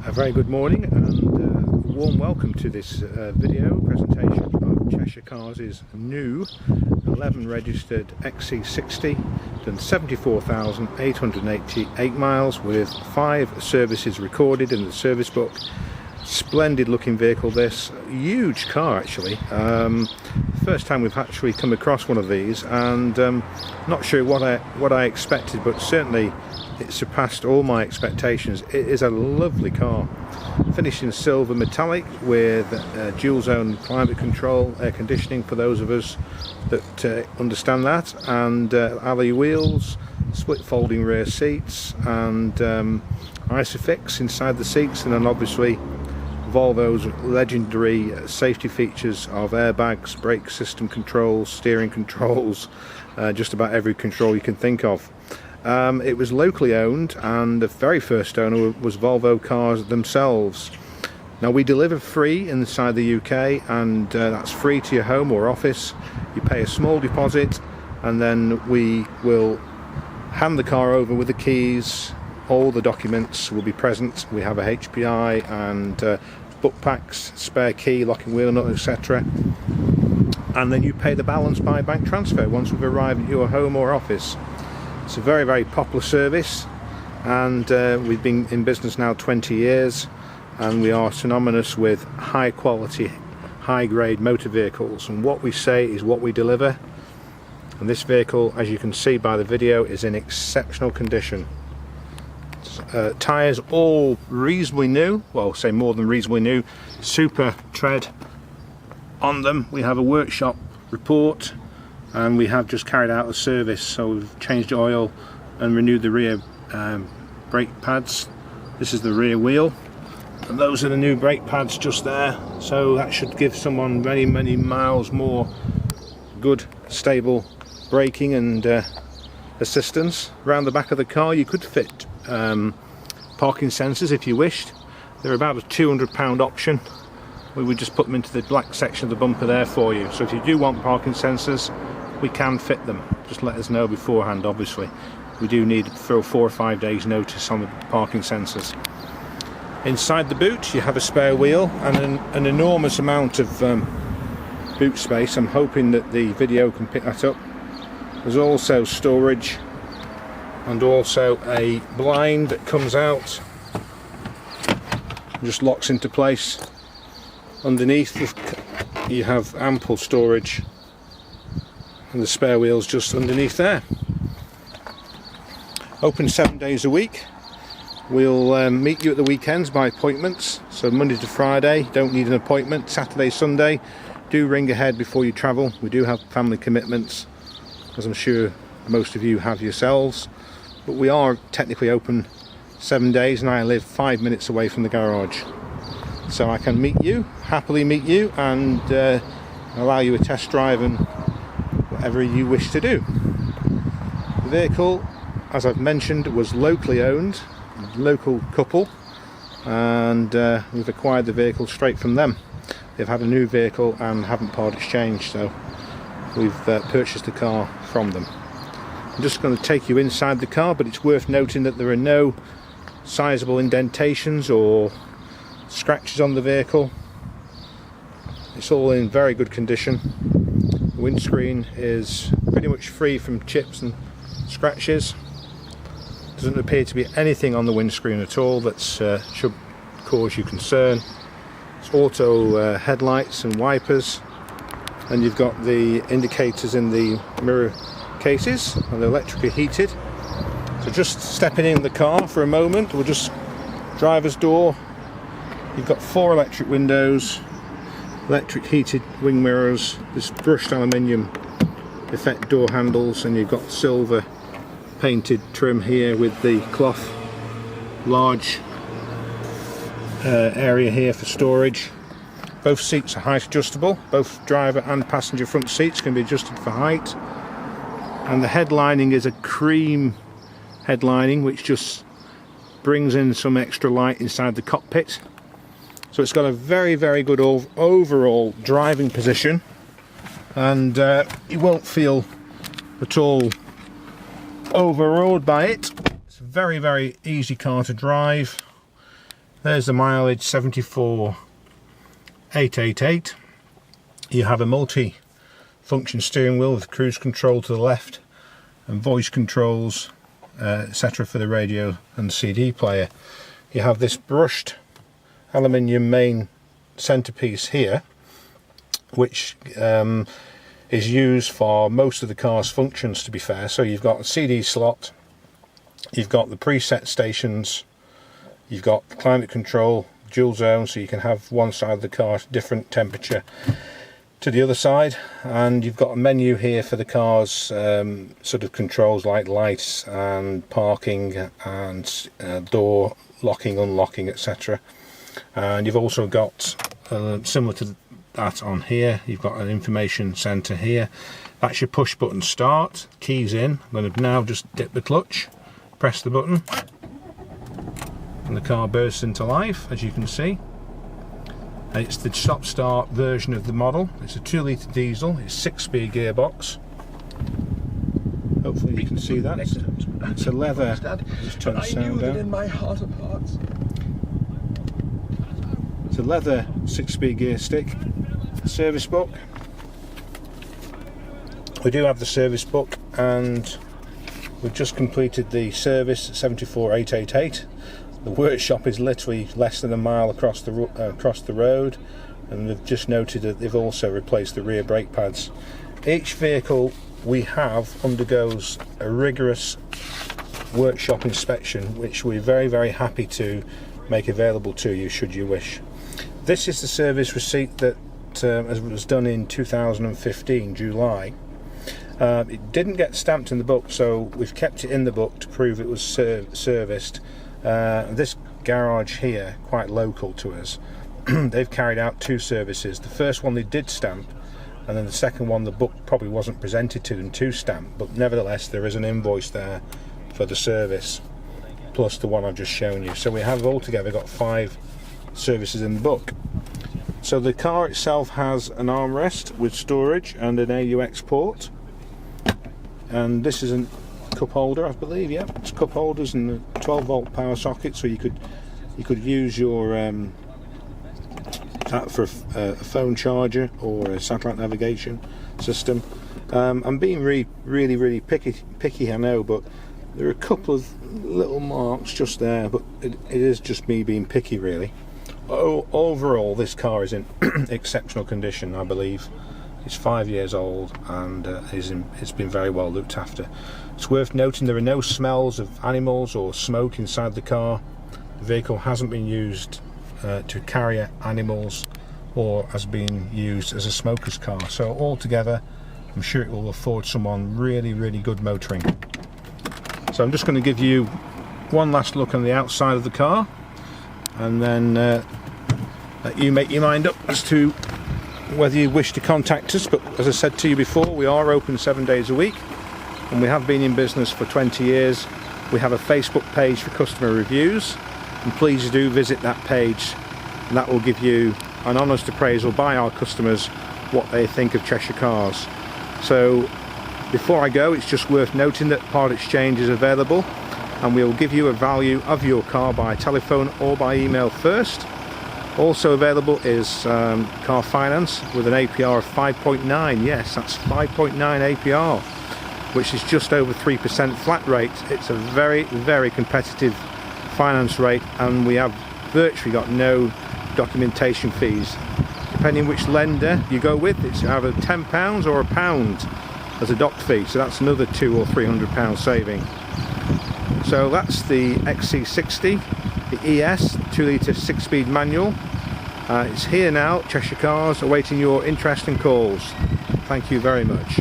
A very good morning and a warm welcome to this video presentation of Cheshire Cars' new 11 registered XC60, done 74,888 miles with 5 services recorded in the service book. Splendid looking vehicle, this huge car actually. First time we've actually come across one of these, and not sure what I expected, but certainly it surpassed all my expectations. It is a lovely car, finished in silver metallic with dual zone climate control, air conditioning for those of us that understand that, and alloy wheels, split folding rear seats, and Isofix inside the seats, and then obviously Volvo's legendary safety features of airbags, brake system controls, steering controls, just about every control you can think of. It was locally owned, and the very first owner was Volvo Cars themselves. Now we deliver free inside the UK, and that's free to your home or office. You pay a small deposit, and then we will hand the car over with the keys. All the documents will be present. We have a HPI and book packs, spare key, locking wheel nut, etc. And then you pay the balance by bank transfer once we've arrived at your home or office. It's a very, very popular service, and we've been in business now 20 years, and we are synonymous with high quality, high grade motor vehicles, and what we say is what we deliver. And this vehicle, as you can see by the video, is in exceptional condition. Tyres all reasonably new, well, say more than reasonably new, super tread on them. We have a workshop report, and we have just carried out a service, so we've changed the oil and renewed the rear brake pads. This is the rear wheel, and those are the new brake pads just there, so that should give someone many, many miles more good, stable braking and assistance. Around the back of the car you could fit parking sensors if you wished. They're about a £200 option. We would just put them into the black section of the bumper there for you. So if you do want parking sensors, we can fit them. Just let us know beforehand, obviously. We do need 4 or 5 days notice on the parking sensors. Inside the boot you have a spare wheel and an enormous amount of boot space. I'm hoping that the video can pick that up. There's also storage, and also a blind that comes out and just locks into place. Underneath you have ample storage, and the spare wheel's just underneath there. Open 7 days a week. We'll meet you at the weekends by appointments, so Monday to Friday, don't need an appointment. Saturday, Sunday, do ring ahead before you travel. We do have family commitments, as I'm sure most of you have yourselves, but we are technically open 7 days, and I live 5 minutes away from the garage, so I can happily meet you and allow you a test drive and whatever you wish to do. The vehicle, as I've mentioned, was locally owned, local couple, and we've acquired the vehicle straight from them. They've had a new vehicle and haven't part exchanged, so we've purchased the car from them. I'm just going to take you inside the car, but it's worth noting that there are no sizable indentations or scratches on the vehicle. It's all in very good condition. The windscreen is pretty much free from chips and scratches. Doesn't appear to be anything on the windscreen at all that should cause you concern. It's auto headlights and wipers, and you've got the indicators in the mirror cases, and they're electrically heated. So just stepping in the car for a moment, we'll just driver's door. You've got 4 electric windows, electric heated wing mirrors, this brushed aluminium effect door handles, and you've got silver painted trim here with the cloth. Large area here for storage. Both seats are height adjustable. Both driver and passenger front seats can be adjusted for height. And the headlining is a cream headlining, which just brings in some extra light inside the cockpit. So it's got a very, very good overall driving position, and you won't feel at all overawed by it. It's a very, very easy car to drive. There's the mileage, 74,888. You have a multi-function steering wheel with cruise control to the left and voice controls, etc. for the radio and CD player. You have this brushed aluminium main centerpiece here, which is used for most of the car's functions, to be fair. So you've got a CD slot, you've got the preset stations, you've got climate control, dual zone, so you can have one side of the car different temperature to the other side, and you've got a menu here for the car's sort of controls like lights and parking and door locking, unlocking, etc. And you've also got similar to that on here, you've got an information centre here. That's your push button start, keys in. I'm going to now just dip the clutch, press the button, and the car bursts into life, as you can see. It's the stop start version of the model. It's a 2-litre diesel, it's 6-speed gearbox. Hopefully you can see that. It's a leather, just turn the sound down. In my heart of hearts. It's a leather 6-speed gear stick. Service book. We do have the service book, and we've just completed the service at 74,888. The workshop is literally less than a mile across the road, and they've just noted that they've also replaced the rear brake pads. Each vehicle we have undergoes a rigorous workshop inspection, which we're very, very happy to make available to you should you wish. This is the service receipt that was done in 2015 July. It didn't get stamped in the book, so we've kept it in the book to prove it was serviced. This garage here, quite local to us, they've carried out 2 services. The first one they did stamp, and then the second one the book probably wasn't presented to them to stamp, but nevertheless there is an invoice there for the service plus the one I've just shown you. So we have altogether got 5 services in the book. So the car itself has an armrest with storage and an AUX port, and this is a cup holder, I believe. Yeah, it's cup holders and a 12-volt power socket, so you could use your that for a phone charger or a satellite navigation system. I'm being really picky, I know, but there are a couple of little marks just there, but it is just me being picky, really. Overall, this car is in exceptional condition. I believe it's 5 years old, and it's been very well looked after. It's worth noting there are no smells of animals or smoke inside the car. The vehicle hasn't been used to carry animals or has been used as a smoker's car. So altogether, I'm sure it will afford someone really good motoring. So I'm just going to give you one last look on the outside of the car, and then let you make your mind up as to whether you wish to contact us. But as I said to you before, we are open 7 days a week, and we have been in business for 20 years. We have a Facebook page for customer reviews, and please do visit that page, and that will give you an honest appraisal by our customers what they think of Cheshire cars. So before I go, it's just worth noting that part exchange is available, and we will give you a value of your car by telephone or by email first. Also available is car finance with an APR of 5.9. Yes, that's 5.9 APR, which is just over 3% flat rate. It's a very competitive finance rate, and we have virtually got no documentation fees. Depending which lender you go with, it's either £10 or £1 as a doc fee, so that's another £200 or £300 saving. So that's the XC60, the ES 2-litre 6-speed manual. It's here now, Cheshire Cars, awaiting your interest and calls. Thank you very much.